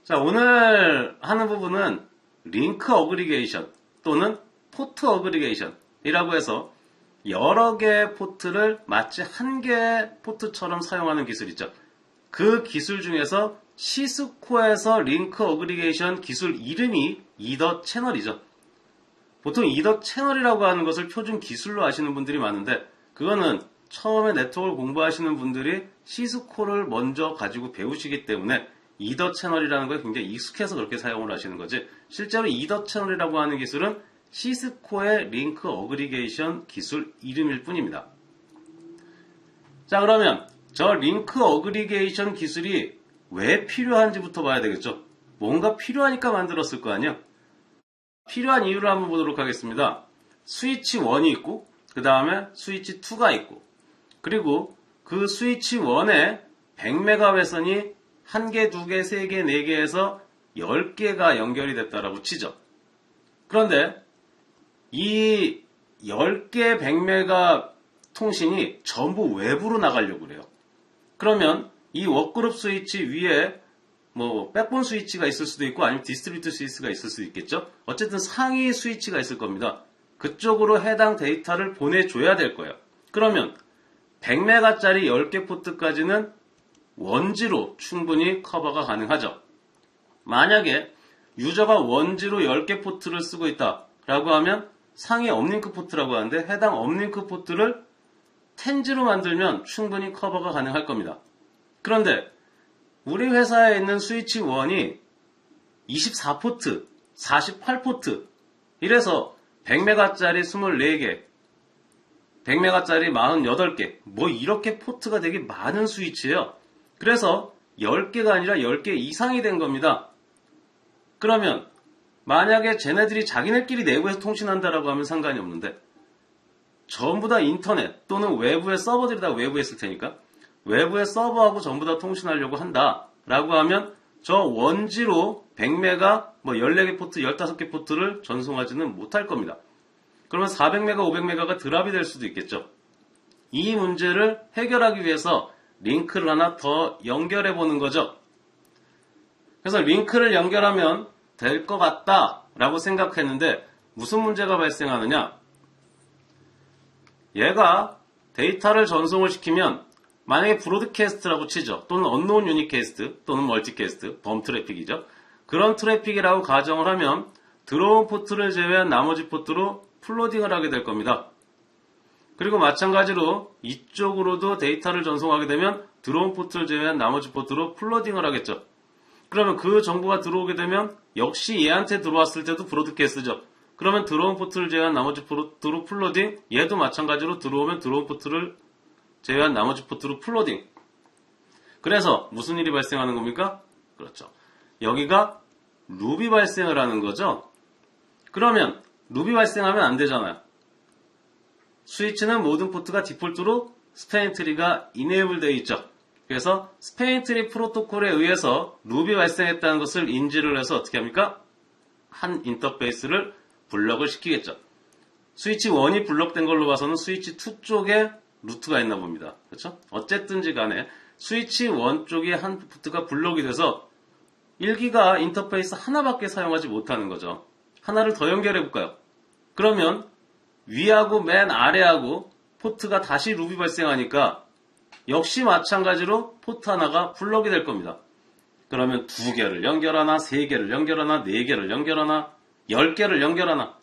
자, 오늘 하는 부분은 링크 어그리게이션 또는 포트 어그리게이션이라고 해서 여러 개의 포트를 마치 한 개의 포트처럼 사용하는 기술 있죠. 그 기술 중에서 시스코에서 링크 어그리게이션 기술 이름이 이더 채널이죠. 보통 이더 채널이라고 하는 것을 표준 기술로 아시는 분들이 많은데 그거는 처음에 네트워크를 공부하시는 분들이 시스코를 먼저 가지고 배우시기 때문에 이더 채널이라는 거에 굉장히 익숙해서 그렇게 사용을 하시는 거지, 실제로 이더 채널이라고 하는 기술은 시스코의 링크 어그리게이션 기술 이름일 뿐입니다. 자, 그러면 저 링크 어그리게이션 기술이 왜 필요한지부터 봐야 되겠죠. 뭔가 필요하니까 만들었을 거 아니야. 필요한 이유를 한번 보도록 하겠습니다. 스위치 1이 있고 그 다음에 스위치 2가 있고, 그리고 그 스위치 1에 100메가 회선이 1개, 2개, 3개, 4개에서 10개가 연결이 됐다라고 치죠. 그런데 이 10개 100메가 통신이 전부 외부로 나가려고 그래요. 그러면 이 워크그룹 스위치 위에 뭐 백본 스위치가 있을 수도 있고 아니면 디스트리뷰터 스위치가 있을 수도 있겠죠. 어쨌든 상위 스위치가 있을 겁니다. 그쪽으로 해당 데이터를 보내줘야 될 거예요. 그러면 100메가짜리 10개 포트까지는 원지로 충분히 커버가 가능하죠. 만약에 유저가 원지로 10개 포트를 쓰고 있다라고 하면 상위 업링크 포트라고 하는데 해당 업링크 포트를 10G로 만들면 충분히 커버가 가능할 겁니다. 그런데 우리 회사에 있는 스위치 1이 24포트, 48포트, 이래서 100메가짜리 24개, 100메가짜리 48개, 뭐 이렇게 포트가 되게 많은 스위치예요. 그래서 10개가 아니라 10개 이상이 된 겁니다. 그러면 만약에 쟤네들이 자기네끼리 내부에서 통신한다라고 하면 상관이 없는데 전부 다 인터넷 또는 외부의 서버들이 다 외부에 있을 테니까 외부의 서버하고 전부 다 통신하려고 한다라고 하면 저 원지로 100메가, 뭐 14개 포트, 15개 포트를 전송하지는 못할 겁니다. 그러면 400메가, 500메가가 드랍이 될 수도 있겠죠. 이 문제를 해결하기 위해서 링크를 하나 더 연결해 보는 거죠. 그래서 링크를 연결하면 될 것 같다라고 생각했는데 무슨 문제가 발생하느냐? 얘가 데이터를 전송을 시키면 만약에 브로드캐스트라고 치죠. 또는 언노운 유니캐스트 또는 멀티캐스트, 범 트래픽이죠. 그런 트래픽이라고 가정을 하면 들어온 포트를 제외한 나머지 포트로 플로딩을 하게 될 겁니다. 그리고 마찬가지로 이쪽으로도 데이터를 전송하게 되면 들어온 포트를 제외한 나머지 포트로 플로딩을 하겠죠. 그러면 그 정보가 들어오게 되면 역시 얘한테 들어왔을 때도 브로드캐스트죠. 그러면 들어온 포트를 제외한 나머지 포트로 플로딩, 얘도 마찬가지로 들어오면 들어온 포트를 제외한 나머지 포트로 플로딩. 그래서 무슨 일이 발생하는 겁니까? 그렇죠. 여기가 룹이 발생을 하는 거죠. 그러면 룹이 발생하면 안 되잖아요. 스위치는 모든 포트가 디폴트로 스패닝 트리가 이네이블 되어 있죠. 그래서 스패닝 트리 프로토콜에 의해서 룹이 발생했다는 것을 인지를 해서 어떻게 합니까? 한 인터페이스를 블럭을 시키겠죠. 스위치 1이 블럭된 걸로 봐서는 스위치 2 쪽에 루트가 있나 봅니다. 그렇죠? 어쨌든지 간에 스위치 1 쪽에 한 포트가 블럭이 돼서 1기가 인터페이스 하나밖에 사용하지 못하는 거죠. 하나를 더 연결해 볼까요? 그러면 위하고 맨 아래하고 포트가 다시 룹이 발생하니까 역시 마찬가지로 포트 하나가 블럭이 될 겁니다. 그러면 2개를 연결하나, 3개를 연결하나, 4개를 연결하나, 10개를 연결하나,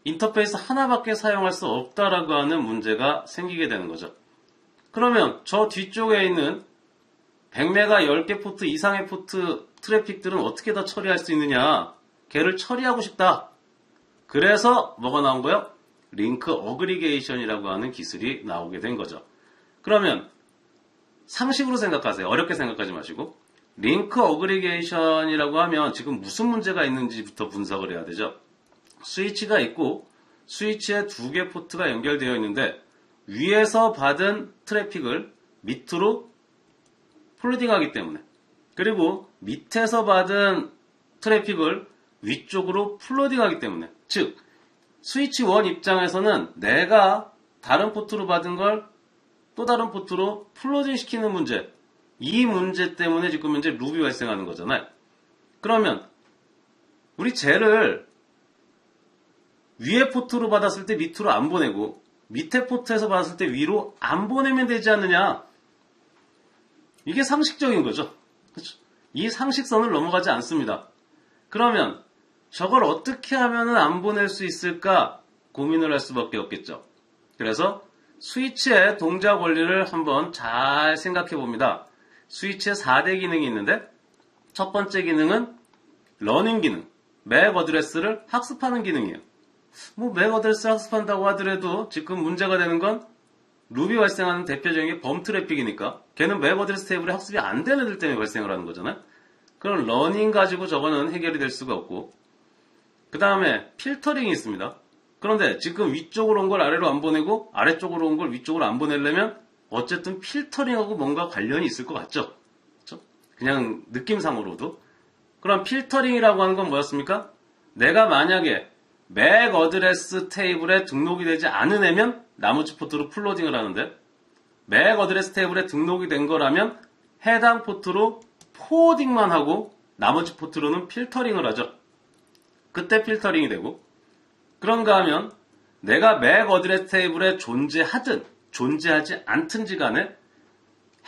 인터페이스 하나밖에 사용할 수 없다라고 하는 문제가 생기게 되는 거죠. 그러면 저 뒤쪽에 있는 100메가 10개 포트 이상의 포트 트래픽들은 어떻게 다 처리할 수 있느냐? 걔를 처리하고 싶다. 그래서 뭐가 나온 거예요? 링크 어그리게이션이라고 하는 기술이 나오게 된 거죠. 그러면 상식으로 생각하세요. 어렵게 생각하지 마시고. 링크 어그리게이션이라고 하면 지금 무슨 문제가 있는지부터 분석을 해야 되죠. 스위치가 있고 스위치에 2개 포트가 연결되어 있는데 위에서 받은 트래픽을 밑으로 폴딩하기 때문에, 그리고 밑에서 받은 트래픽을 위쪽으로 플로딩하기 때문에, 즉 스위치 1 입장에서는 내가 다른 포트로 받은 걸 또 다른 포트로 플로딩 시키는 문제, 이 문제 때문에 지금 현재 룹이 발생하는 거잖아요. 그러면 우리 젤을 위에 포트로 받았을 때 밑으로 안 보내고 밑에 포트에서 받았을 때 위로 안 보내면 되지 않느냐. 이게 상식적인 거죠. 그렇죠? 이 상식선을 넘어가지 않습니다. 그러면 저걸 어떻게 하면 안 보낼 수 있을까 고민을 할 수밖에 없겠죠. 그래서 스위치의 동작 원리를 한번 잘 생각해 봅니다. 스위치에 4대 기능이 있는데 첫 번째 기능은 러닝 기능, 맥 어드레스를 학습하는 기능이에요. 맥 어드레스를 학습한다고 하더라도 지금 문제가 되는 건 루비 발생하는 대표적인 게 범 트래픽이니까 걔는 맥 어드레스 테이블에 학습이 안 되는 애들 때문에 발생을 하는 거잖아요. 그럼 러닝 가지고 저거는 해결이 될 수가 없고, 그 다음에 필터링이 있습니다. 그런데 지금 위쪽으로 온 걸 아래로 안 보내고 아래쪽으로 온 걸 위쪽으로 안 보내려면 어쨌든 필터링하고 뭔가 관련이 있을 것 같죠? 그렇죠? 그냥 느낌상으로도. 그럼 필터링이라고 하는 건 뭐였습니까? 내가 만약에 맥 어드레스 테이블에 등록이 되지 않은 애면 나머지 포트로 풀로딩을 하는데, 맥 어드레스 테이블에 등록이 된 거라면 해당 포트로 포워딩만 하고 나머지 포트로는 필터링을 하죠. 그때 필터링이 되고, 그런가 하면 내가 맥 어드레스 테이블에 존재하든 존재하지 않든지 간에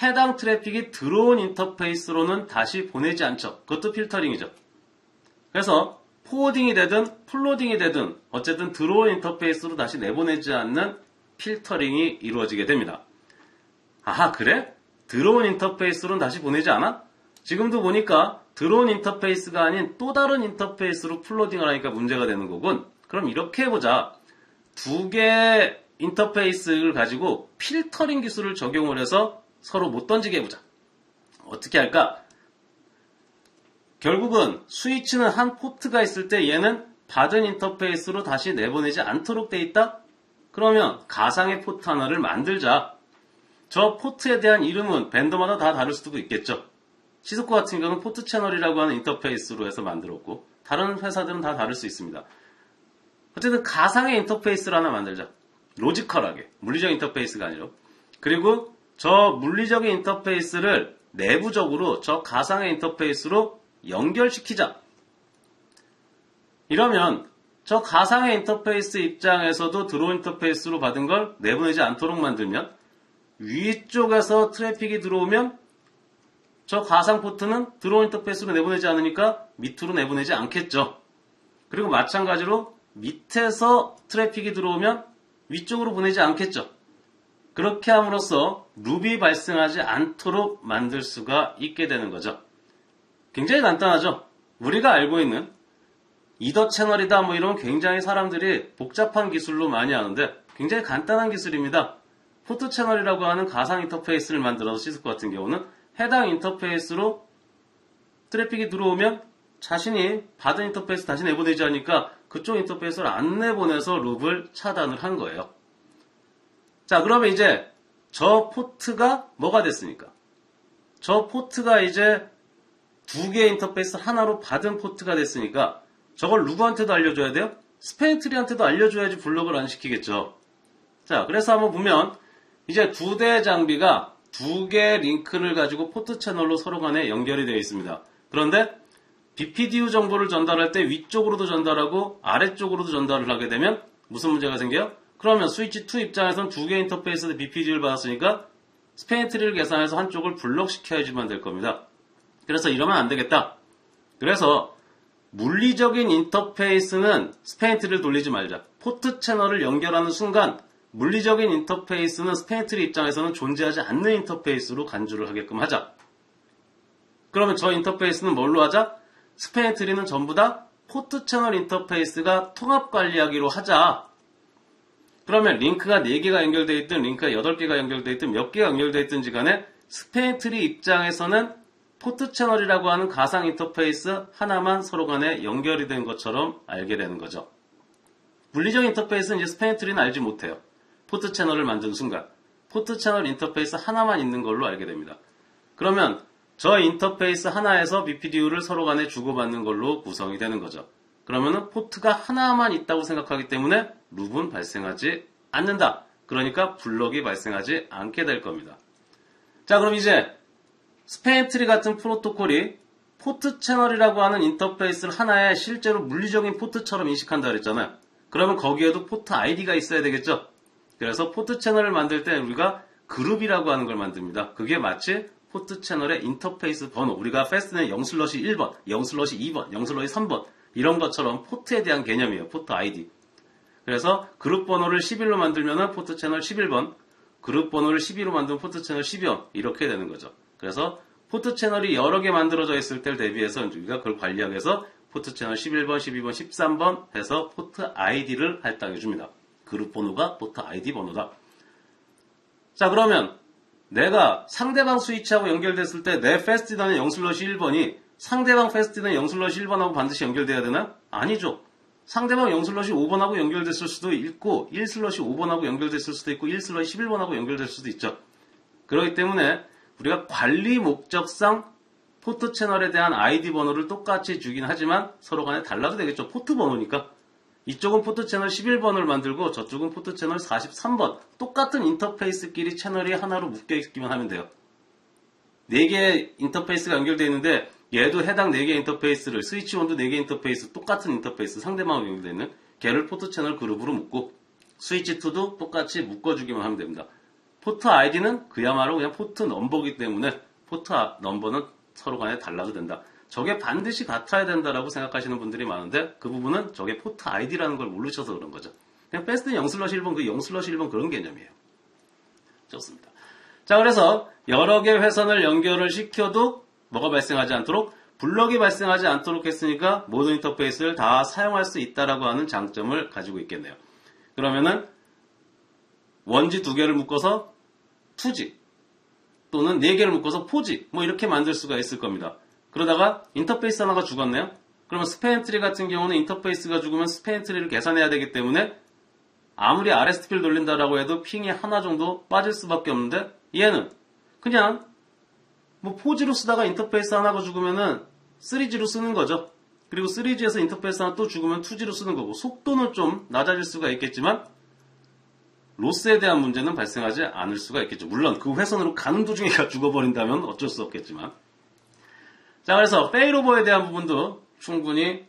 해당 트래픽이 들어온 인터페이스로는 다시 보내지 않죠. 그것도 필터링이죠. 그래서 포워딩이 되든 풀로딩이 되든 어쨌든 들어온 인터페이스로 다시 내보내지 않는 필터링이 이루어지게 됩니다. 아하, 그래? 들어온 인터페이스로는 다시 보내지 않아? 지금도 보니까 들어온 인터페이스가 아닌 또 다른 인터페이스로 풀로딩을 하니까 문제가 되는 거군. 그럼 이렇게 해보자. 두 개의 인터페이스를 가지고 필터링 기술을 적용을 해서 서로 못 던지게 해보자. 어떻게 할까? 결국은 스위치는 한 포트가 있을 때 얘는 받은 인터페이스로 다시 내보내지 않도록 돼 있다? 그러면 가상의 포트 하나를 만들자. 저 포트에 대한 이름은 벤더마다 다 다를 수도 있겠죠. 시스코 같은 경우는 포트 채널이라고 하는 인터페이스로 해서 만들었고, 다른 회사들은 다 다를 수 있습니다. 어쨌든 가상의 인터페이스를 하나 만들자. 로지컬하게. 물리적 인터페이스가 아니라. 그리고 저 물리적인 인터페이스를 내부적으로 저 가상의 인터페이스로 연결시키자. 이러면 저 가상의 인터페이스 입장에서도 들어온 인터페이스로 받은 걸 내보내지 않도록 만들면 위쪽에서 트래픽이 들어오면 저 가상 포트는 들어온 인터페이스로 내보내지 않으니까 밑으로 내보내지 않겠죠. 그리고 마찬가지로 밑에서 트래픽이 들어오면 위쪽으로 보내지 않겠죠. 그렇게 함으로써 룹이 발생하지 않도록 만들 수가 있게 되는 거죠. 굉장히 간단하죠. 우리가 알고 있는 이더 채널이다 뭐 이런 굉장히 사람들이 복잡한 기술로 많이 하는데 굉장히 간단한 기술입니다. 포트 채널이라고 하는 가상 인터페이스를 만들어서 시스코 같은 경우는 해당 인터페이스로 트래픽이 들어오면 자신이 받은 인터페이스 다시 내보내지 않으니까 그쪽 인터페이스를 안 내보내서 룹을 차단을 한 거예요. 자, 그러면 이제 저 포트가 뭐가 됐습니까? 저 포트가 이제 두 개의 인터페이스 하나로 받은 포트가 됐으니까 저걸 누구한테도 알려줘야 돼요? 스페인트리한테도 알려줘야지 블록을 안 시키겠죠. 자, 그래서 한번 보면 이제 두 대의 장비가 두 개의 링크를 가지고 포트 채널로 서로 간에 연결이 되어 있습니다. 그런데 BPDU 정보를 전달할 때 위쪽으로도 전달하고 아래쪽으로도 전달을 하게 되면 무슨 문제가 생겨요? 그러면 스위치 2 입장에서는 두 개의 인터페이스에 BPDU를 받았으니까 스페인트리를 계산해서 한쪽을 블록시켜야지만 될 겁니다. 그래서 이러면 안 되겠다. 그래서 물리적인 인터페이스는 스페인트리를 돌리지 말자. 포트 채널을 연결하는 순간 물리적인 인터페이스는 스페인트리 입장에서는 존재하지 않는 인터페이스로 간주를 하게끔 하자. 그러면 저 인터페이스는 뭘로 하자? 스페인트리는 전부 다 포트 채널 인터페이스가 통합 관리하기로 하자. 그러면 링크가 4개가 연결되어 있든 링크가 8개가 연결되어 있든 몇 개가 연결되어 있든지 간에 스페인트리 입장에서는 포트 채널이라고 하는 가상 인터페이스 하나만 서로 간에 연결이 된 것처럼 알게 되는 거죠. 물리적 인터페이스는 이제 스페인트리는 알지 못해요. 포트 채널을 만든 순간 포트 채널 인터페이스 하나만 있는 걸로 알게 됩니다. 그러면 저 인터페이스 하나에서 BPDU를 서로 간에 주고받는 걸로 구성이 되는 거죠. 그러면은 포트가 하나만 있다고 생각하기 때문에 룹은 발생하지 않는다. 그러니까 블럭이 발생하지 않게 될 겁니다. 자, 그럼 이제 스페인트리 같은 프로토콜이 포트 채널이라고 하는 인터페이스를 하나의 실제로 물리적인 포트처럼 인식한다 그랬잖아요. 그러면 거기에도 포트 아이디가 있어야 되겠죠. 그래서 포트 채널을 만들 때 우리가 그룹이라고 하는 걸 만듭니다. 그게 마치 포트 채널의 인터페이스 번호, 우리가 패스트는 0/1번, 0/2번, 0/3번 이런 것처럼 포트에 대한 개념이에요. 포트 아이디. 그래서 그룹 번호를 11로 만들면 포트 채널 11번, 그룹 번호를 12로 만들면 포트 채널 12번 이렇게 되는 거죠. 그래서 포트 채널이 여러 개 만들어져 있을 때를 대비해서 우리가 그걸 관리하기 위해서 포트 채널 11번, 12번, 13번 해서 포트 아이디를 할당해 줍니다. 그룹 번호가 포트 아이디 번호다. 자, 그러면 내가 상대방 스위치하고 연결됐을 때 내 패스티드는 0/1번이 상대방 패스티드는 0/1번하고 반드시 연결돼야 되나? 아니죠. 상대방 0/5번하고 연결됐을 수도 있고 1/5번하고 연결됐을 수도 있고 1/11번하고 연결될 수도 있죠. 그렇기 때문에 우리가 관리 목적상 포트 채널에 대한 아이디 번호를 똑같이 주긴 하지만 서로 간에 달라도 되겠죠. 포트 번호니까. 이쪽은 포트 채널 11번을 만들고 저쪽은 포트 채널 43번. 똑같은 인터페이스끼리 채널이 하나로 묶여있기만 하면 돼요. 4개의 인터페이스가 연결되어 있는데 얘도 해당 4개 인터페이스를 스위치 1도 4개 인터페이스 똑같은 인터페이스 상대방하고 연결되어 있는 걔를 포트 채널 그룹으로 묶고 스위치 2도 똑같이 묶어주기만 하면 됩니다. 포트 아이디는 그야말로 그냥 포트 넘버이기 때문에 포트 넘버는 서로 간에 달라도 된다. 저게 반드시 같아야 된다라고 생각하시는 분들이 많은데 그 부분은 저게 포트 아이디라는 걸 모르셔서 그런 거죠. 그냥 패스트는 0/1번 그 0/1번 그런 개념이에요. 좋습니다. 자, 그래서 여러 개 회선을 연결을 시켜도 뭐가 발생하지 않도록 블럭이 발생하지 않도록 했으니까 모든 인터페이스를 다 사용할 수 있다라고 하는 장점을 가지고 있겠네요. 그러면은 원지 2개를 묶어서 2지 또는 4개를 묶어서 4지 뭐 이렇게 만들 수가 있을 겁니다. 그러다가 인터페이스 하나가 죽었네요. 그러면 스팬트리 같은 경우는 인터페이스가 죽으면 스팬트리를 계산해야 되기 때문에 아무리 RSTP를 돌린다라고 해도 핑이 하나 정도 빠질 수밖에 없는데 얘는 그냥 뭐 4G로 쓰다가 인터페이스 하나가 죽으면은 3G로 쓰는 거죠. 그리고 3G에서 인터페이스 하나 또 죽으면 2G로 쓰는 거고 속도는 좀 낮아질 수가 있겠지만 로스에 대한 문제는 발생하지 않을 수가 있겠죠. 물론 그 회선으로 가는 도중에 죽어버린다면 어쩔 수 없겠지만. 자, 그래서 페일오버에 대한 부분도 충분히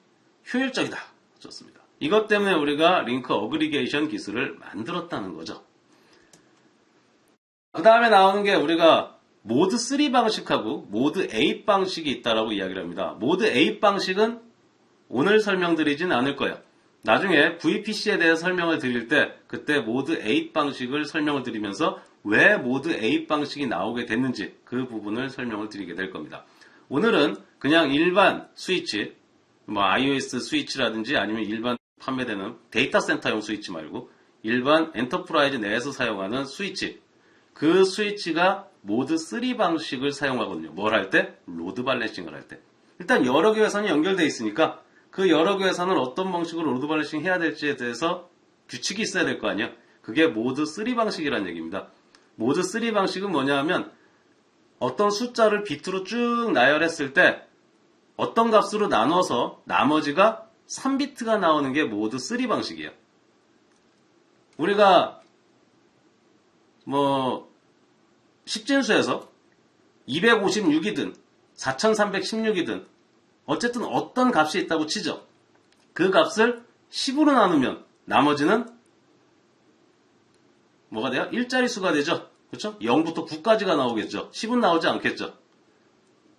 효율적이다. 좋습니다. 이것 때문에 우리가 링크 어그리게이션 기술을 만들었다는 거죠. 그 다음에 나오는 게 우리가 모드 3 방식하고 모드 8 방식이 있다라고 이야기를 합니다. 모드 8 방식은 오늘 설명드리진 않을 거예요. 나중에 VPC에 대해 설명을 드릴 때 그때 모드 8 방식을 설명을 드리면서 왜 모드 8 방식이 나오게 됐는지 그 부분을 설명을 드리게 될 겁니다. 오늘은 그냥 일반 스위치, 뭐 iOS 스위치라든지 아니면 일반 판매되는 데이터 센터용 스위치 말고 일반 엔터프라이즈 내에서 사용하는 스위치, 그 스위치가 모드 3 방식을 사용하거든요. 뭘 할 때? 로드 발렌싱을 할 때. 일단 여러 개 회선이 연결되어 있으니까 그 여러 개 회선을 어떤 방식으로 로드 발렌싱 해야 될지에 대해서 규칙이 있어야 될 거 아니에요. 그게 모드 3 방식이라는 얘기입니다. 모드 3 방식은 뭐냐 하면 어떤 숫자를 비트로 쭉 나열했을 때 어떤 값으로 나눠서 나머지가 3비트가 나오는 게 모드 3 방식이에요. 우리가 뭐 십진수에서 256이든 4316이든 어쨌든 어떤 값이 있다고 치죠. 그 값을 10으로 나누면 나머지는 뭐가 돼요? 일자리 수가 되죠. 그렇죠? 0부터 9까지가 나오겠죠. 10은 나오지 않겠죠.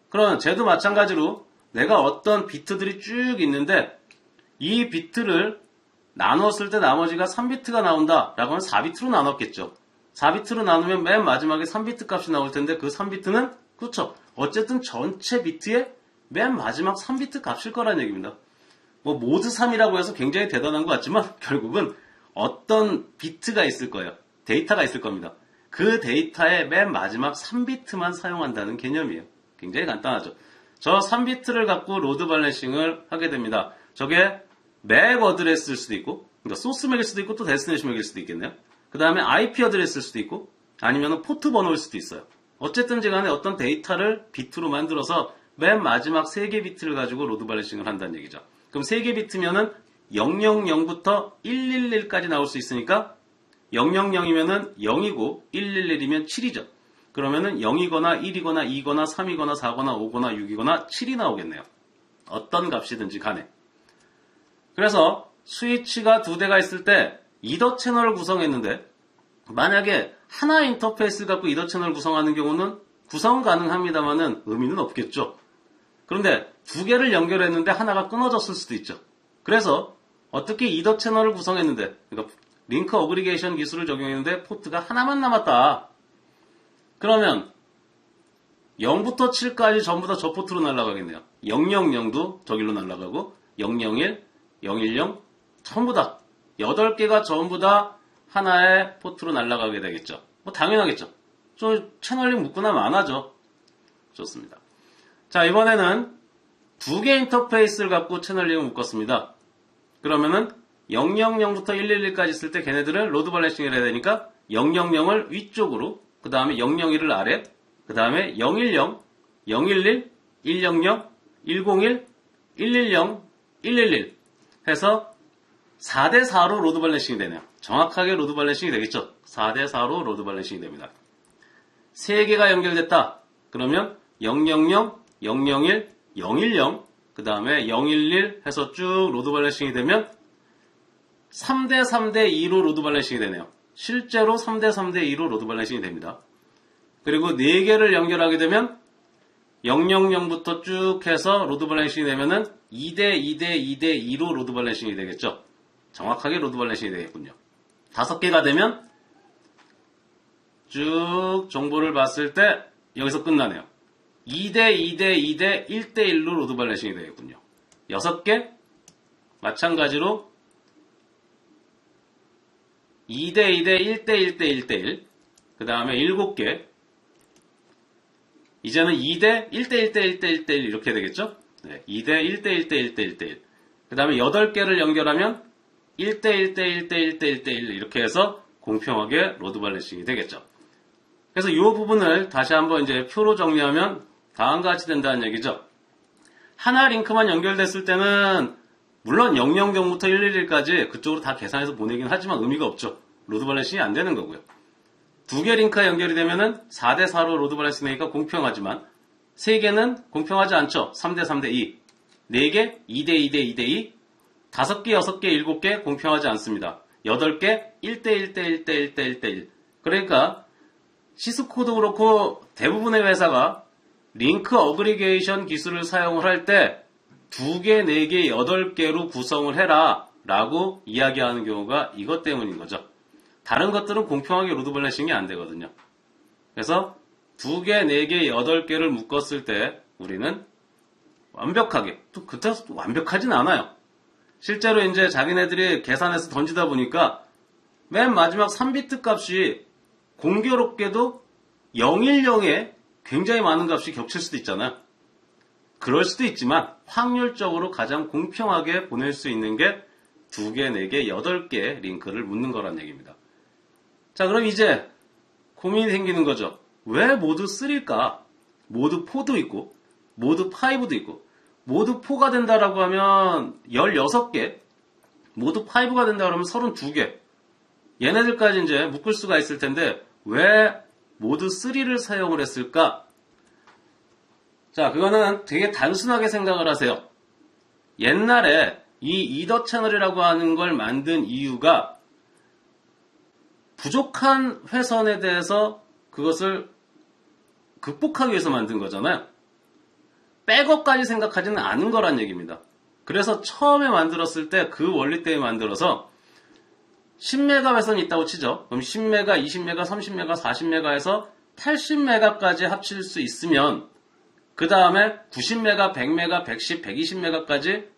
그럼 쟤도 마찬가지로 내가 어떤 비트들이 쭉 있는데 이 비트를 나눴을 때 나머지가 3비트가 나온다 라고 하면 4비트로 나눴겠죠. 4비트로 나누면 맨 마지막에 3비트 값이 나올 텐데 그 3비트는 그렇죠. 어쨌든 전체 비트의 맨 마지막 3비트 값일 거라는 얘기입니다. 뭐 모드 3이라고 해서 굉장히 대단한 것 같지만 결국은 어떤 비트가 있을 거예요. 데이터가 있을 겁니다. 그 데이터의 맨 마지막 3비트만 사용한다는 개념이에요. 굉장히 간단하죠. 저 3비트를 갖고 로드 발렌싱을 하게 됩니다. 저게 맥 어드레스일 수도 있고, 그러니까 소스 맥일 수도 있고 또 데스티네이션 맥일 수도 있겠네요. 그 다음에 IP 어드레스일 수도 있고, 아니면 포트 번호일 수도 있어요. 어쨌든지 간에 어떤 데이터를 비트로 만들어서 맨 마지막 3개 비트를 가지고 로드 발렌싱을 한다는 얘기죠. 그럼 3개 비트면은 000부터 111까지 나올 수 있으니까 000이면은 0이고 111이면 7이죠. 그러면은 0이거나 1이거나 2거나 3이거나 4거나 5거나 6이거나 7이 나오겠네요. 어떤 값이든지 간에. 그래서 스위치가 두 대가 있을 때 이더 채널을 구성했는데 만약에 하나의 인터페이스를 갖고 이더 채널을 구성하는 경우는 구성 가능합니다만은 의미는 없겠죠. 그런데 두 개를 연결했는데 하나가 끊어졌을 수도 있죠. 그래서 어떻게 이더 채널을 구성했는데, 그러니까 링크 어그리게이션 기술을 적용했는데 포트가 하나만 남았다. 그러면 0부터 7까지 전부 다 저 포트로 날아가겠네요. 000도 저길로 날아가고 001, 010 전부 다 8개가 전부 다 하나의 포트로 날아가게 되겠죠. 뭐 당연하겠죠. 저 채널링 묶거나 많아죠. 좋습니다. 자, 이번에는 두 개 인터페이스를 갖고 채널링을 묶었습니다. 그러면은 000부터 111까지 있을 때 걔네들을 로드 발레싱을 해야 되니까 000을 위쪽으로, 그 다음에 001을 아래, 그 다음에 010, 011, 100, 101, 110, 111 해서 4대4로 로드 발레싱이 되네요. 정확하게 로드 발레싱이 되겠죠. 4대4로 로드 발레싱이 됩니다. 3개가 연결됐다. 그러면 000, 001, 010, 그 다음에 011 해서 쭉 로드 발레싱이 되면 3대3대2로 로드 발레싱이 되네요. 실제로 3대3대2로 로드 발레싱이 됩니다. 그리고 4개를 연결하게 되면 000부터 쭉 해서 로드 발레싱이 되면은 2대2대2대2로 로드 발레싱이 되겠죠. 정확하게 로드 발레싱이 되겠군요. 5개가 되면 쭉 정보를 봤을 때 여기서 끝나네요. 2대2대2대 1대1로 로드 발레싱이 되겠군요. 6개 마찬가지로 2대2대 1대1대 1대1 그 다음에 7개 이제는 2대 1대 1대 1대 1대 1 이렇게 되겠죠? 네, 2대 1대 1대 1대 1대 1 그 다음에 8개를 연결하면 1대 1대 1대 1대 1대 1 이렇게 해서 공평하게 로드 발레싱이 되겠죠. 그래서 이 부분을 다시 한번 이제 표로 정리하면 다음과 같이 된다는 얘기죠. 하나 링크만 연결됐을 때는 물론 000부터 111까지 그쪽으로 다 계산해서 보내긴 하지만 의미가 없죠. 로드 발레싱이 안 되는 거고요. 두 개 링크가 연결이 되면은 4대4로 로드 발레싱이 되니까 공평하지만 3개는 공평하지 않죠. 3대3대2 4개 2대2대 2대2 5개 6개 7개 공평하지 않습니다. 8개 1대 1대 1대 1대 1대 1 그러니까 시스코도 그렇고 대부분의 회사가 링크 어그리게이션 기술을 사용을 할 때 2개, 4개, 8개로 구성을 해라 라고 이야기하는 경우가 이것 때문인 거죠. 다른 것들은 공평하게 로드 발레싱이 안 되거든요. 그래서 2개, 4개, 8개를 묶었을 때 우리는 완벽하게, 또 그때서 완벽하진 않아요. 실제로 이제 자기네들이 계산해서 던지다 보니까 맨 마지막 3비트 값이 공교롭게도 010에 굉장히 많은 값이 겹칠 수도 있잖아요. 그럴 수도 있지만 확률적으로 가장 공평하게 보낼 수 있는 게 2개, 4개, 8개 링크를 묶는 거란 얘기입니다. 자, 그럼 이제 고민이 생기는 거죠. 왜 모두 3일까? 모두 4도 있고 모두 5도 있고 모두 4가 된다라고 하면 16개 모두 5가 된다 그러면 32개 얘네들까지 이제 묶을 수가 있을 텐데 왜 모두 3를 사용을 했을까? 자, 그거는 되게 단순하게 생각을 하세요. 옛날에 이 이더 채널이라고 하는 걸 만든 이유가 부족한 회선에 대해서 그것을 극복하기 위해서 만든 거잖아요. 백업까지 생각하지는 않은 거란 얘기입니다. 그래서 처음에 만들었을 때 그 원리 때문에 만들어서 10메가 회선이 있다고 치죠. 그럼 10메가, 20메가, 30메가, 40메가에서 80메가까지 합칠 수 있으면 그 다음에 90메가, 100메가, 110, 120메가까지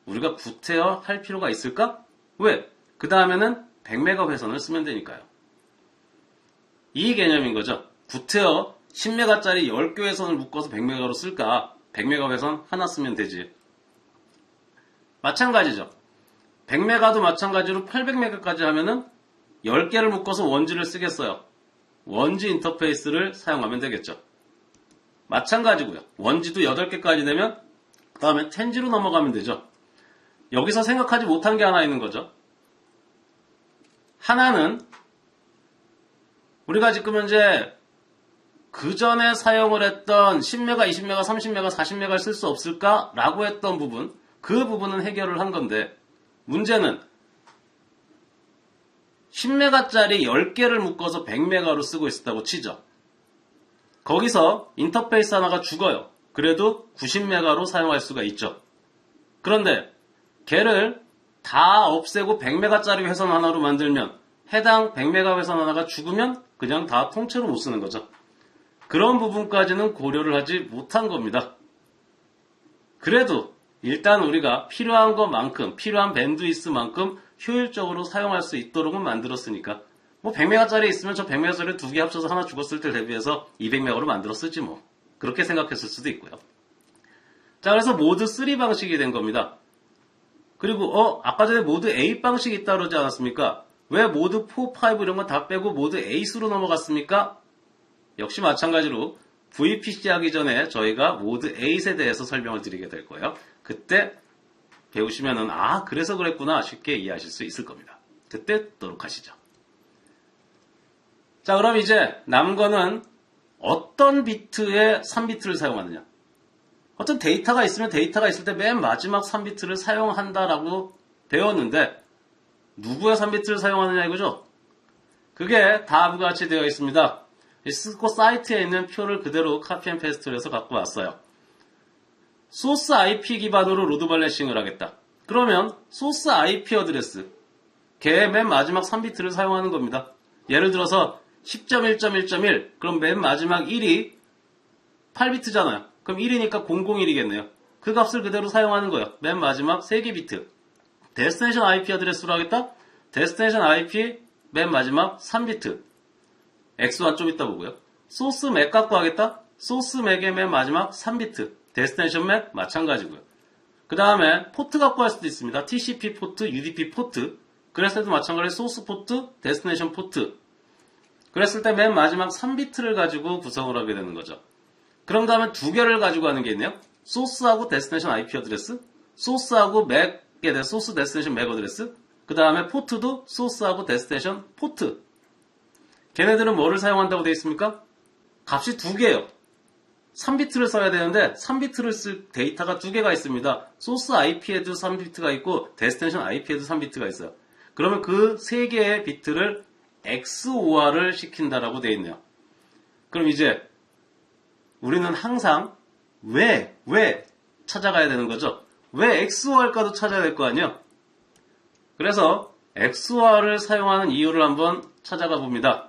우리가 구태여 할 필요가 있을까? 왜? 그 다음에는 100메가 회선을 쓰면 되니까요. 이 개념인 거죠. 구태여 10메가짜리 10개 회선을 묶어서 100메가로 쓸까? 100메가 회선 하나 쓰면 되지. 마찬가지죠. 100메가도 마찬가지로 800메가까지 하면은 10개를 묶어서 원지를 쓰겠어요. 원지 인터페이스를 사용하면 되겠죠. 마찬가지고요. 원지도 8개까지 되면 그 다음에 텐지로 넘어가면 되죠. 여기서 생각하지 못한 게 하나 있는 거죠. 하나는 우리가 지금 현재 그 전에 사용을 했던 10메가, 20메가, 30메가, 40메가를 쓸 수 없을까라고 했던 부분, 그 부분은 해결을 한 건데, 문제는 10메가짜리 10개를 묶어서 100메가로 쓰고 있었다고 치죠. 거기서 인터페이스 하나가 죽어요. 그래도 90메가로 사용할 수가 있죠. 그런데 걔를 다 없애고 100메가짜리 회선 하나로 만들면 해당 100메가 회선 하나가 죽으면 그냥 다 통째로 못 쓰는 거죠. 그런 부분까지는 고려를 하지 못한 겁니다. 그래도 일단 우리가 필요한 것만큼, 필요한 밴드위스만큼 효율적으로 사용할 수 있도록은 만들었으니까 뭐 100메가짜리 있으면 저 100메가짜리 두 개 합쳐서 하나 죽었을 때 대비해서 200메가로 만들어 쓰지 뭐. 그렇게 생각했을 수도 있고요. 자, 그래서 모드 3 방식이 된 겁니다. 그리고 아까 전에 모드 8 방식이 있다고 그러지 않았습니까? 왜 모드 4, 5 이런 건 다 빼고 모드 8으로 넘어갔습니까? 역시 마찬가지로 VPC 하기 전에 저희가 모드 8에 대해서 설명을 드리게 될 거예요. 그때 배우시면은 그래서 그랬구나 쉽게 이해하실 수 있을 겁니다. 그때 듣도록 하시죠. 자, 그럼 이제 남은 거는 어떤 비트에 3비트를 사용하느냐. 어떤 데이터가 있으면 데이터가 있을 때 맨 마지막 3비트를 사용한다라고 배웠는데 누구의 3비트를 사용하느냐 이거죠? 그게 다음과 같이 되어 있습니다. 시스코 사이트에 있는 표를 그대로 카피 앤 페이스트를 해서 갖고 왔어요. 소스 IP 기반으로 로드 발래싱을 하겠다. 그러면 소스 IP 어드레스 걔의 맨 마지막 3비트를 사용하는 겁니다. 예를 들어서 10.1.1.1 그럼 맨 마지막 1이 8비트잖아요. 그럼 1이니까 001이겠네요. 그 값을 그대로 사용하는 거예요. 맨 마지막 3개 비트. 데스티네이션 IP 어드레스로 하겠다? 데스티네이션 IP 맨 마지막 3비트. X1 좀 이따 보고요. 소스 맥 갖고 하겠다? 소스 맥의 맨 마지막 3비트. 데스티네이션 맥 마찬가지고요. 그 다음에 포트 갖고 할 수도 있습니다. TCP 포트, UDP 포트. 그랬을 때도 마찬가지로 소스 포트, 데스티네이션 포트. 그랬을 때 맨 마지막 3비트를 가지고 구성을 하게 되는 거죠. 그런 다음에 두 개를 가지고 하는 게 있네요. 소스하고 데스티네이션 IP 어드레스, 소스하고 맥에 대해 소스 데스티네이션 맥 어드레스, 그 다음에 포트도 소스하고 데스티네이션 포트. 걔네들은 뭐를 사용한다고 되어 있습니까? 값이 두 개예요. 3비트를 써야 되는데 3비트를 쓸 데이터가 두 개가 있습니다. 소스 IP에도 3비트가 있고 데스티네이션 IP에도 3비트가 있어요. 그러면 그 세 개의 비트를 XOR을 시킨다라고 되어 있네요. 그럼 이제 우리는 항상 왜 찾아가야 되는 거죠? 왜 XOR까도 찾아야 될 거 아니에요? 그래서 XOR을 사용하는 이유를 한번 찾아가 봅니다.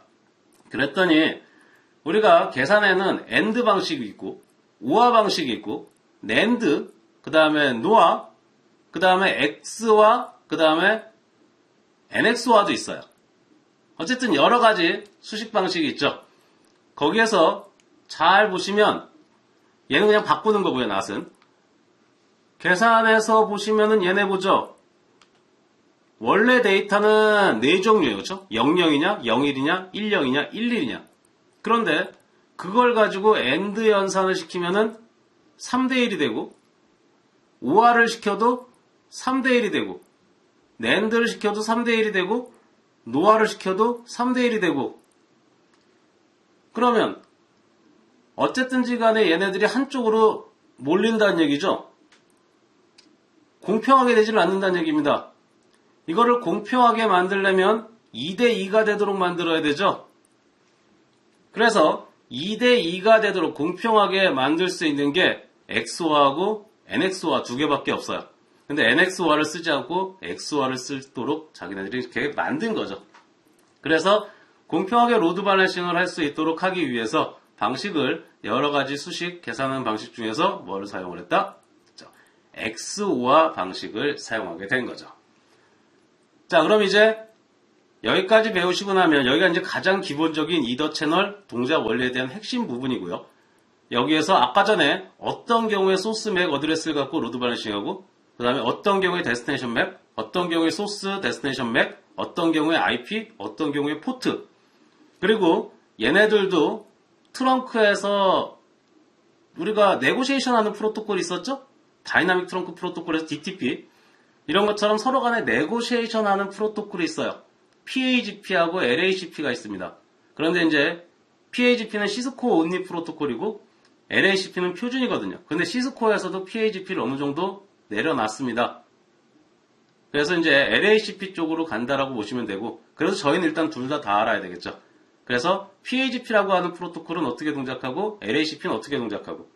그랬더니 우리가 계산에는 AND 방식이 있고 OR 방식이 있고 NAND, 그 다음에 NOR, 그 다음에 XOR, 그 다음에 NXOR도 있어요. 어쨌든 여러 가지 수식 방식이 있죠. 거기에서 잘 보시면 얘는 그냥 바꾸는 거고요. 낫은 계산해서 보시면은 얘네 보죠. 원래 데이터는 네 종류예요. 그렇죠? 00이냐 01이냐 10이냐 11이냐. 그런데 그걸 가지고 AND 연산을 시키면은 3대1이 되고 OR을 시켜도 3대1이 되고 NAND를 시켜도 3대1이 되고 NOR를 시켜도 3대1이 되고. 그러면 어쨌든지 간에 얘네들이 한쪽으로 몰린다는 얘기죠. 공평하게 되지는 않는다는 얘기입니다. 이거를 공평하게 만들려면 2대2가 되도록 만들어야 되죠. 그래서 2대2가 되도록 공평하게 만들 수 있는 게 XOR하고 NXOR 두 개밖에 없어요. 근데 NXOR를 쓰지 않고 XOR를 쓰도록 자기네들이 이렇게 만든 거죠. 그래서 공평하게 로드 밸런싱을 할 수 있도록 하기 위해서 방식을 여러 가지 수식 계산하는 방식 중에서 뭐를 사용을 했다? XOR 방식을 사용하게 된 거죠. 자, 그럼 이제 여기까지 배우시고 나면 여기가 이제 가장 기본적인 이더 채널 동작 원리에 대한 핵심 부분이고요. 여기에서 아까 전에 어떤 경우에 소스 맥 어드레스를 갖고 로드 밸런싱하고 그 다음에 어떤 경우에 데스티네이션 맥, 어떤 경우에 소스 데스티네이션 맥, 어떤 경우에 IP, 어떤 경우에 포트. 그리고 얘네들도 트렁크에서 우리가 네고시에이션 하는 프로토콜이 있었죠? 다이나믹 트렁크 프로토콜에서 DTP. 이런 것처럼 서로 간에 네고시에이션 하는 프로토콜이 있어요. PAGP하고 LACP가 있습니다. 그런데 이제 PHP는 시스코 온리 프로토콜이고 LHCP는 표준이거든요. 근데 시스코에서도 PHP를 어느 정도 내려놨습니다. 그래서 이제 LHCP 쪽으로 간다라고 보시면 되고, 그래서 저희는 일단 둘 다 알아야 되겠죠. 그래서 PHP라고 하는 프로토콜은 어떻게 동작하고 LHCP는 어떻게 동작하고,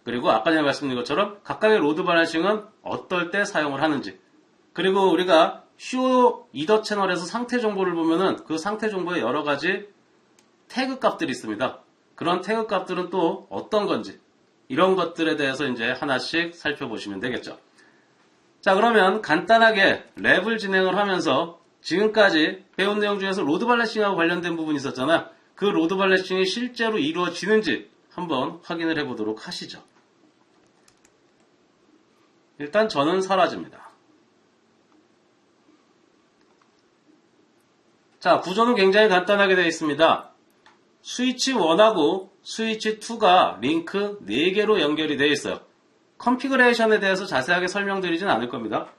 그리고 아까 전에 말씀드린 것처럼 각각의 로드 밸런싱은 어떨 때 사용을 하는지, 그리고 우리가 쇼 이더 채널에서 상태 정보를 보면은 그 상태 정보에 여러 가지 태그 값들이 있습니다. 그런 태그 값들은 또 어떤 건지, 이런 것들에 대해서 이제 하나씩 살펴보시면 되겠죠. 자, 그러면 간단하게 랩을 진행을 하면서 지금까지 배운 내용 중에서 로드 밸런싱하고 관련된 부분이 있었잖아요. 그 로드 밸런싱이 실제로 이루어지는지 한번 확인을 해보도록 하시죠. 일단 저는 사라집니다. 자, 구조는 굉장히 간단하게 되어 있습니다. 스위치 1하고 스위치 2가 링크 4개로 연결이 되어 있어요. 컨피그레이션에 대해서 자세하게 설명드리진 않을 겁니다.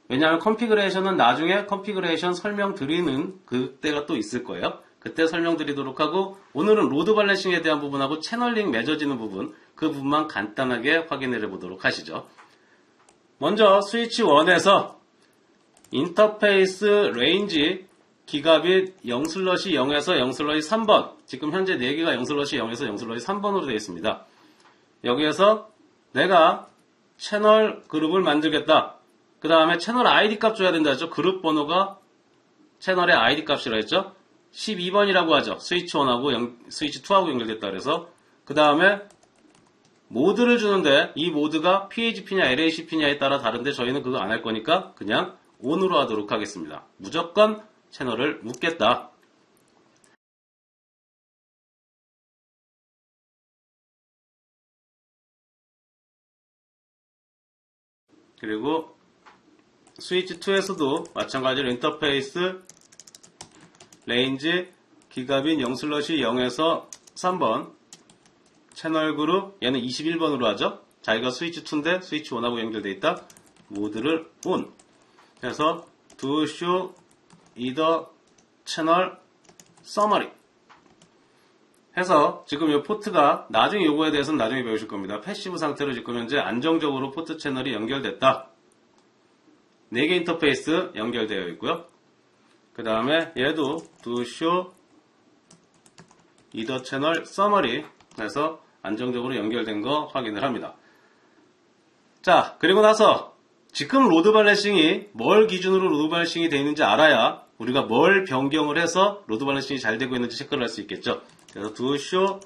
왜냐하면 컨피그레이션은 나중에 컨피그레이션 설명드리는 그때가 또 있을 거예요. 그때 설명드리도록 하고, 오늘은 로드 밸런싱에 대한 부분하고 채널링 맺어지는 부분, 그 부분만 간단하게 확인을 해보도록 하시죠. 먼저 스위치 1에서 인터페이스 레인지 기가빗 0/0에서 0/3번, 지금 현재 4개가 0/0에서 0/3번으로 되어 있습니다. 여기에서 내가 채널 그룹을 만들겠다. 그 다음에 채널 ID 값 줘야 된다 했죠. 그룹 번호가 채널의 ID 값이라 했죠. 12번이라고 하죠. 스위치 1하고 스위치 2하고 연결됐다 그래서. 그 다음에 모드를 주는데 이 모드가 PHP냐 LHCP냐에 따라 다른데 저희는 그거 안 할 거니까 그냥 ON으로 하도록 하겠습니다. 무조건 채널을 묻겠다. 그리고 스위치 2에서도 마찬가지로 인터페이스 레인지 기가빗 0/0에서 3번 채널 그룹, 얘는 21번으로 하죠. 자기가 스위치 2인데 스위치 1하고 연결되어 있다. 모드를 ON 해서 do show either channel summary 해서 지금 이 포트가 나중에 요거에 대해서는 나중에 배우실 겁니다. 패시브 상태로 지금 현재 안정적으로 포트 채널이 연결됐다. 4개 인터페이스 연결되어 있고요. 그 다음에 얘도 do show either channel summary 해서 안정적으로 연결된 거 확인을 합니다. 자, 그리고 나서 지금 로드 밸런싱이 뭘 기준으로 로드 밸런싱이 되어 있는지 알아야 우리가 뭘 변경을 해서 로드 밸런싱이 잘 되고 있는지 체크를 할 수 있겠죠. 그래서 do show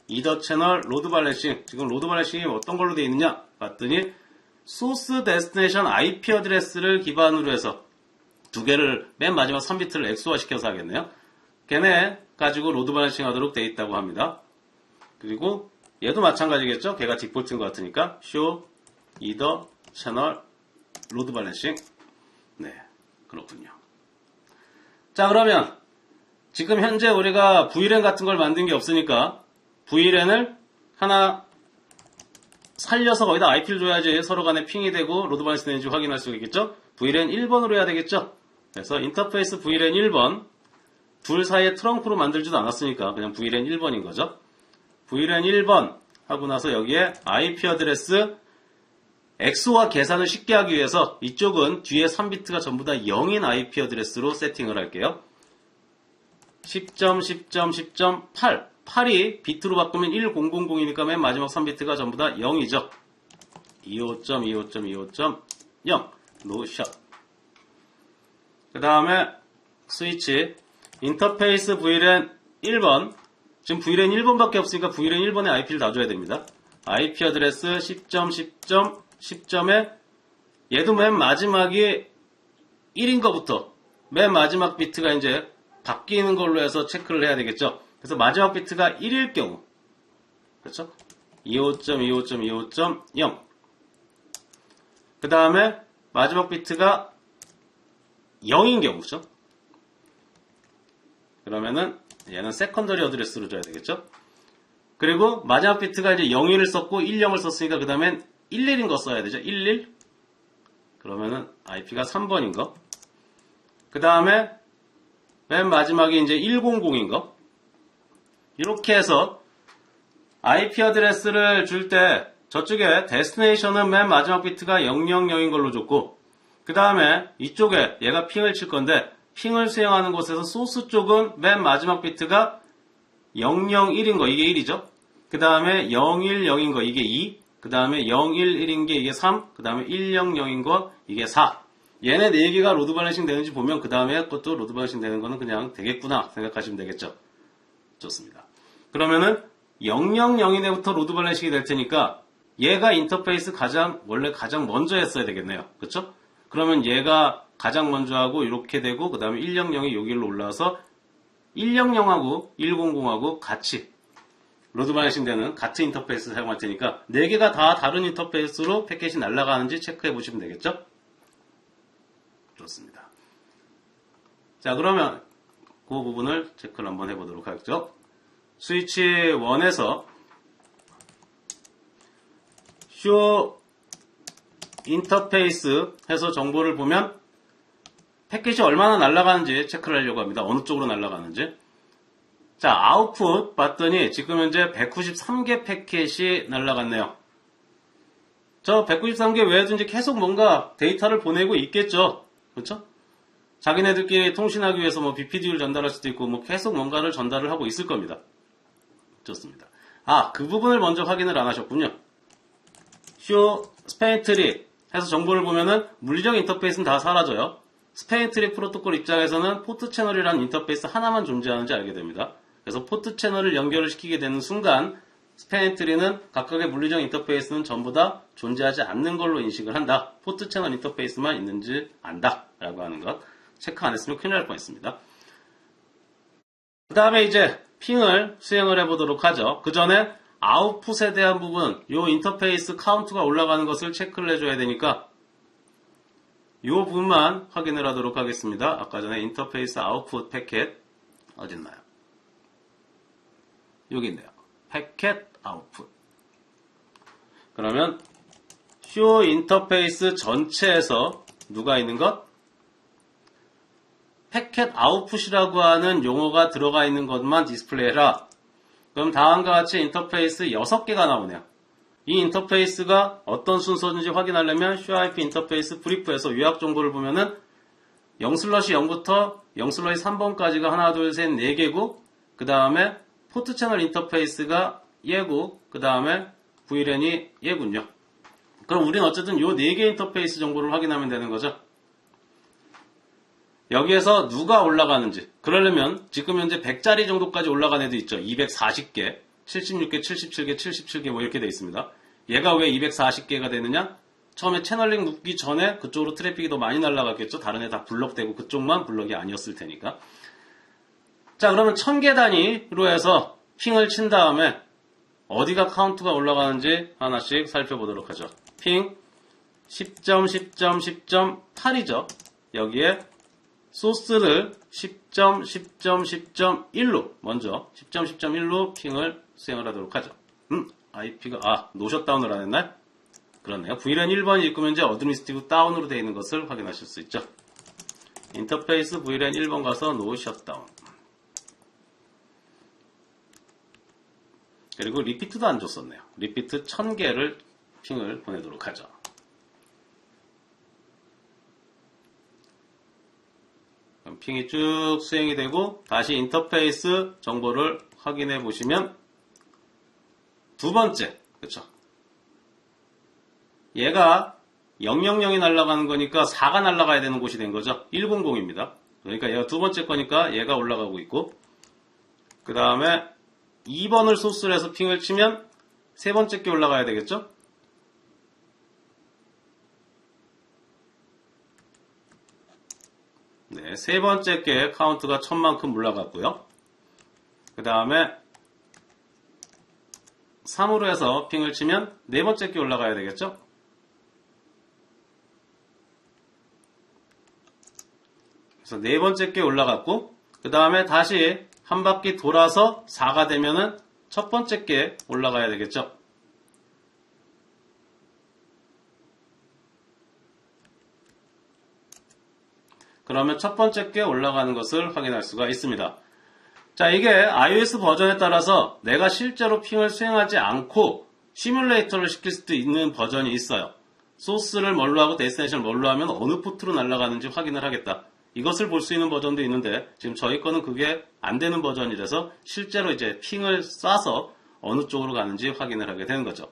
either channel 로드 밸런싱, 지금 로드 밸런싱이 어떤 걸로 되어 있느냐 봤더니 소스 데스티네이션 IP 어드레스를 기반으로 해서 두 개를 맨 마지막 3비트를 엑소화 시켜서 하겠네요. 걔네 가지고 로드 밸런싱 하도록 되어 있다고 합니다. 그리고 얘도 마찬가지겠죠. 걔가 디폴트인 것 같으니까 show either channel 로드 밸런싱. 네, 그렇군요. 자, 그러면 지금 현재 우리가 VLAN 같은 걸 만든 게 없으니까 VLAN을 하나 살려서 거기다 IP를 줘야지 서로 간에 핑이 되고 로드 밸런싱 되는지 확인할 수 있겠죠. VLAN 1번으로 해야 되겠죠. 그래서 인터페이스 VLAN 1번, 둘 사이에 트렁크로 만들지도 않았으니까 그냥 VLAN 1번인 거죠. VLAN 1번 하고 나서 여기에 IP 어드레스 엑소와 계산을 쉽게 하기 위해서 이쪽은 뒤에 3비트가 전부 다 0인 IP 어드레스로 세팅을 할게요. 10.10.10.8 8이 비트로 바꾸면 1000이니까 맨 마지막 3비트가 전부 다 0이죠. 25.25.25.0 노샷. 그 다음에 스위치 인터페이스 VLAN 1번, 지금 VLAN 1번밖에 없으니까 VLAN 1번에 IP를 다 줘야 됩니다. IP 어드레스 10.10.10점에 얘도 맨 마지막이 1인 것부터 맨 마지막 비트가 이제 바뀌는 걸로 해서 체크를 해야 되겠죠. 그래서 마지막 비트가 1일 경우, 그렇죠? 25.25.25.0. 그 다음에 마지막 비트가 0인 경우죠. 그러면은 얘는 세컨더리 어드레스로 줘야 되겠죠. 그리고 마지막 비트가 이제 0일을 썼고 10을 썼으니까 그 다음엔 11인 거 써야 되죠. 11. 그러면은 IP가 3번인 거. 그 다음에 맨 마지막에 이제 100인 거. 이렇게 해서 IP 어드레스를 줄 때 저쪽에 데스티네이션은 맨 마지막 비트가 000인 걸로 줬고, 그 다음에 이쪽에 얘가 핑을 칠 건데 핑을 수행하는 곳에서 소스 쪽은 맨 마지막 비트가 001인 거, 이게 1이죠. 그 다음에 010인 거, 이게 2. 그 다음에 011인 게 이게 3. 그 다음에 100인 거, 이게 4. 얘네 4개가 로드 밸런싱 되는지 보면 그 다음에 것도 로드 밸런싱 되는 거는 그냥 되겠구나 생각하시면 되겠죠. 좋습니다. 그러면은 000인에부터 로드 밸런싱이 될 테니까 얘가 인터페이스 원래 가장 먼저 했어야 되겠네요. 그쵸? 그러면 얘가 가장 먼저 하고 이렇게 되고 그 다음에 100이 여기로 올라와서 100하고 100하고 같이 로드 밸런싱 되는 같은 인터페이스 사용할 테니까 4개가 다 다른 인터페이스로 패킷이 날아가는지 체크해 보시면 되겠죠? 좋습니다. 자, 그러면 그 부분을 체크를 한번 해보도록 하죠. 스위치 1에서 쇼 인터페이스 해서 정보를 보면 패킷이 얼마나 날아가는지 체크를 하려고 합니다. 어느 쪽으로 날아가는지. 자, 아웃풋 봤더니 지금 현재 193개 패킷이 날아갔네요. 저 193개 외에든지 계속 뭔가 데이터를 보내고 있겠죠. 그렇죠? 자기네들끼리 통신하기 위해서 뭐 BPD를 전달할 수도 있고 뭐 계속 뭔가를 전달을 하고 있을 겁니다. 좋습니다. 아, 그 부분을 먼저 확인을 안 하셨군요. 쇼 스페인트리 해서 정보를 보면은 물리적 인터페이스는 다 사라져요. 스페인트리 프로토콜 입장에서는 포트 채널이라는 인터페이스 하나만 존재하는지 알게 됩니다. 그래서 포트 채널을 연결을 시키게 되는 순간 스페인트리는 각각의 물리적 인터페이스는 전부 다 존재하지 않는 걸로 인식을 한다. 포트 채널 인터페이스만 있는지 안다 라고 하는 것 체크 안 했으면 큰일 날 뻔했습니다. 그 다음에 이제 핑을 수행을 해보도록 하죠. 그 전에 아웃풋에 대한 부분, 요 인터페이스 카운트가 올라가는 것을 체크를 해줘야 되니까 요 부분만 확인을 하도록 하겠습니다. 아까 전에 인터페이스 아웃풋 패켓 어딨나요? 여기 있네요. 패켓 아웃풋. 그러면 쇼 인터페이스 전체에서 누가 있는 것? 패켓 아웃풋이라고 하는 용어가 들어가 있는 것만 디스플레이해라. 그럼 다음과 같이 인터페이스 6개가 나오네요. 이 인터페이스가 어떤 순서인지 확인하려면 show-ip 인터페이스 브리프에서 요약 정보를 보면은 0/0부터 0/3번까지가 하나, 둘, 셋, 4개고 그 다음에 포트 채널 인터페이스가 얘고 그 다음에 VLAN이 얘군요. 그럼 우리는 어쨌든 요 4개 인터페이스 정보를 확인하면 되는 거죠. 여기에서 누가 올라가는지 그러려면 지금 현재 100짜리 정도까지 올라간 애도 있죠. 240개, 76개, 77개, 77개 뭐 이렇게 돼 있습니다. 얘가 왜 240개가 되느냐? 처음에 채널링 묶기 전에 그쪽으로 트래픽이 더 많이 날아갔겠죠. 다른 애 다 블럭되고 그쪽만 블럭이 아니었을 테니까. 자, 그러면 1000개 단위로 해서 핑을 친 다음에 어디가 카운트가 올라가는지 하나씩 살펴보도록 하죠. 핑 10.10.10.8이죠. 여기에 소스를 10.10.10.1로 먼저 10.10.1로 핑을 수행을 하도록 하죠. IP가 노셔 다운을 안 했나요? 그렇네요. VLAN 1번이 있고 현재 어드미니스트리브 다운으로 되어 있는 것을 확인하실 수 있죠. 인터페이스 VLAN 1번 가서 노 셧다운. 그리고 리피트도 안 줬었네요. 리피트 1000개를 핑을 보내도록 하죠. 그럼 핑이 쭉 수행이 되고 다시 인터페이스 정보를 확인해 보시면 두 번째, 그쵸? 얘가 000이 날아가는 거니까 4가 날아가야 되는 곳이 된 거죠. 100입니다. 그러니까 얘가 두 번째 거니까 얘가 올라가고 있고 그 다음에 2번을 소스로 해서 핑을 치면 세 번째 게 올라가야 되겠죠? 네, 세 번째 게 카운트가 1000만큼 올라갔고요. 그 다음에 3으로 해서 핑을 치면 네 번째 게 올라가야 되겠죠? 그래서 네 번째 게 올라갔고 그 다음에 다시 한 바퀴 돌아서 4가 되면은 첫 번째 게 올라가야 되겠죠? 그러면 첫 번째 게 올라가는 것을 확인할 수가 있습니다. 자, 이게 iOS 버전에 따라서 내가 실제로 핑을 수행하지 않고 시뮬레이터를 시킬 수도 있는 버전이 있어요. 소스를 뭘로 하고 데스티네이션을 뭘로 하면 어느 포트로 날아가는지 확인을 하겠다. 이것을 볼 수 있는 버전도 있는데 지금 저희 거는 그게 안 되는 버전이라서 실제로 이제 핑을 쏴서 어느 쪽으로 가는지 확인을 하게 되는 거죠.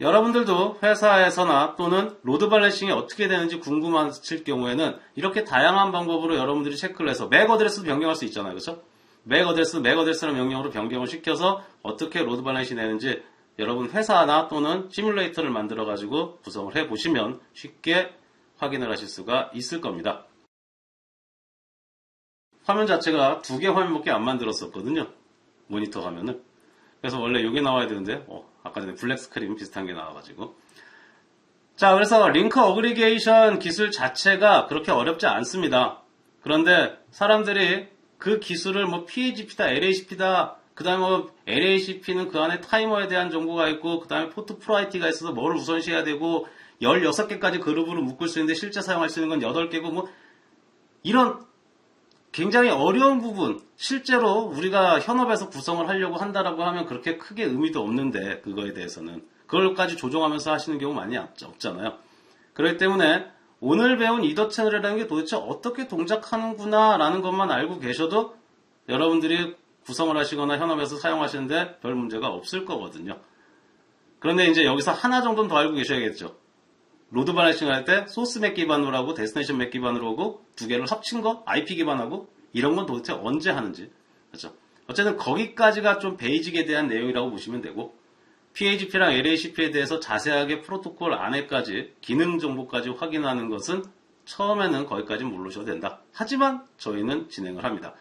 여러분들도 회사에서나 또는 로드 밸런싱이 어떻게 되는지 궁금하실 경우에는 이렇게 다양한 방법으로 여러분들이 체크를 해서 맥 어드레스도 변경할 수 있잖아요. 그렇죠? 맥 어드레스라는 명령으로 변경을 시켜서 어떻게 로드 밸런싱이 되는지 여러분 회사나 또는 시뮬레이터를 만들어 가지고 구성을 해 보시면 쉽게 확인을 하실 수가 있을 겁니다. 화면 자체가 2개 화면밖에 안 만들었었거든요. 모니터 화면을. 그래서 원래 이게 나와야 되는데 아까 전에 블랙 스크린 비슷한 게 나와가지고. 자, 그래서 링크 어그리게이션 기술 자체가 그렇게 어렵지 않습니다. 그런데 사람들이 그 기술을 PHP다, LHP다, 그 다음에 LHP는 그 안에 타이머에 대한 정보가 있고, 그 다음에 포트 프라이티가 있어서 뭐를 우선시해야 되고, 16개까지 그룹으로 묶을 수 있는데 실제 사용할 수 있는 건 8개고, 이런 굉장히 어려운 부분, 실제로 우리가 현업에서 구성을 하려고 한다라고 하면 그렇게 크게 의미도 없는데, 그거에 대해서는. 그걸까지 조정하면서 하시는 경우 많이 없잖아요. 그렇기 때문에 오늘 배운 이더 채널이라는 게 도대체 어떻게 동작하는구나 라는 것만 알고 계셔도 여러분들이 구성을 하시거나 현업에서 사용하시는데 별 문제가 없을 거거든요. 그런데 이제 여기서 하나 정도는 더 알고 계셔야겠죠. 로드 밸런싱 할 때 소스 맥 기반으로 하고 데스티네이션 맥 기반으로 하고 두 개를 합친 거 IP 기반하고 이런 건 도대체 언제 하는지. 그렇죠? 어쨌든 거기까지가 좀 베이직에 대한 내용이라고 보시면 되고 PHP랑 LHP에 대해서 자세하게 프로토콜 안에까지 기능 정보까지 확인하는 것은 처음에는 거기까지 모르셔도 된다. 하지만 저희는 진행을 합니다.